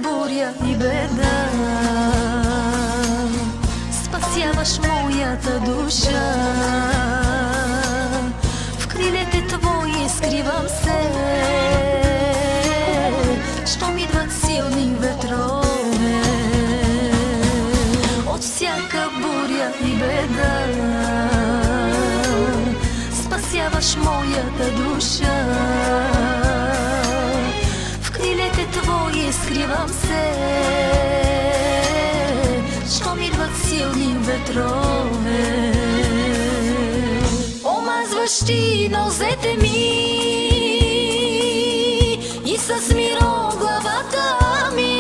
буря и беда, спасяваш моята душа. В крилете твои скривам се, щом идват силни ветрове. От всяка буря и беда спасяваш моята душа. В крилете твои скривам се, щом идват силни ветрове. Омазваш ти нозете ми и с миро главата ми.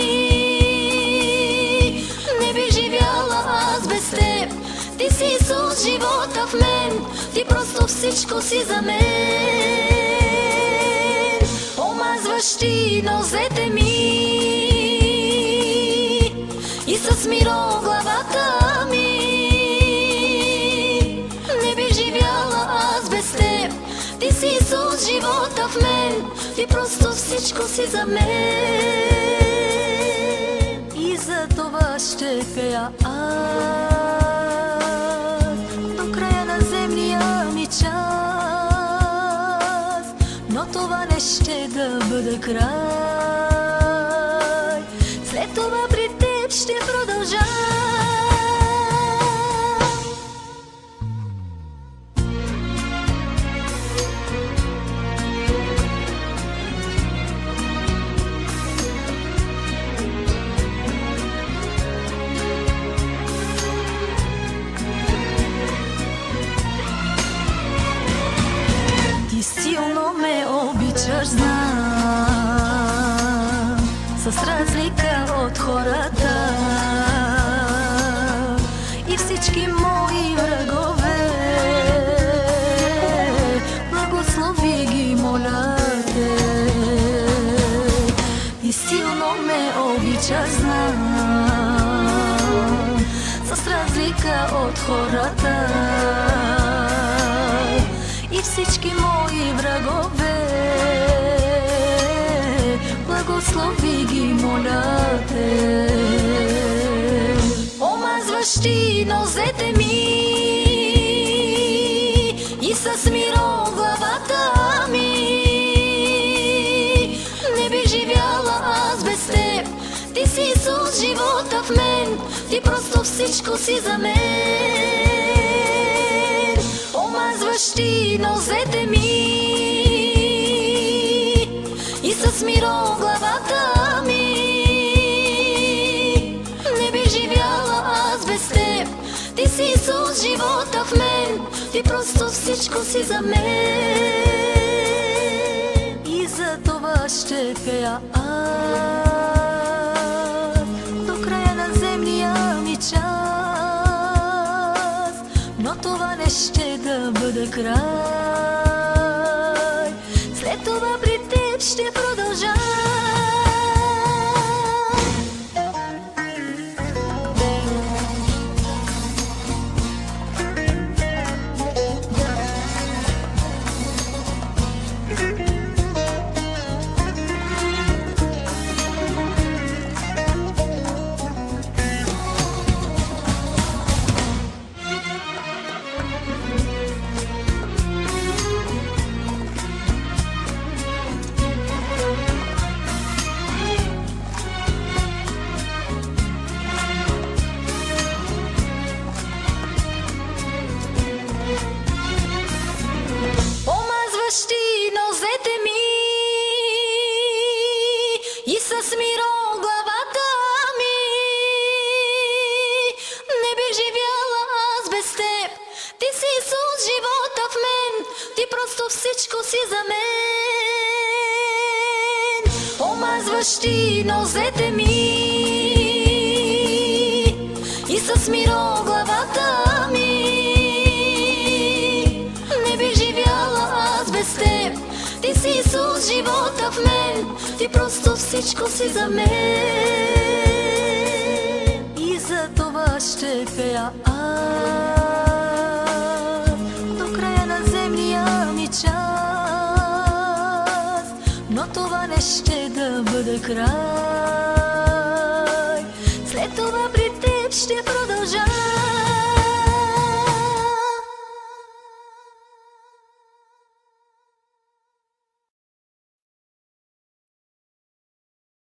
Не би живяла аз без теб, ти си Исус, живота в мен, ти просто всичко си за мен. Омазваш ти нозете ми и с миро главата ми. Не би живяла аз без теб, ти си Исус, живота в мен, ти просто всичко си за мен. И за това ще пея аз до края на земния ми час. Но това не ще да бъде край, след това при теб ще продължа. Ти силно ме обичаш, знам, с разлика от хората. И всички мои врагове благослови ги, моля те. И силно ме обичаш, знам, с разлика от хората. И всички мои врагове благослови ги, моля те. Омазваш ти нозете ми и с миро главата ми. Не би живяла аз без теб, ти си Исус, живота в мен, ти просто всичко си за мен. Омазваш ти нозете ми и с миро главата ми. Не би живяла аз без теб, ти си Исус, живота в мен, ти просто всичко си за мен. И за това ще пея аз до края на земния ми час. Но това не ще да бъде край, след това при теб ще продължа. Ти нозете ми и с миро главата ми. Не би живяла аз без теб, ти си Исус, живота в мен, ти просто всичко си за мен. Омазваш ти нозете ми и с миро главата ми. Ти си Исус, живота в мен, ти просто всичко си за мен. И за това ще пея аз до края на земния ми час. Но това не ще да бъде край, Все това при теб ще продължа.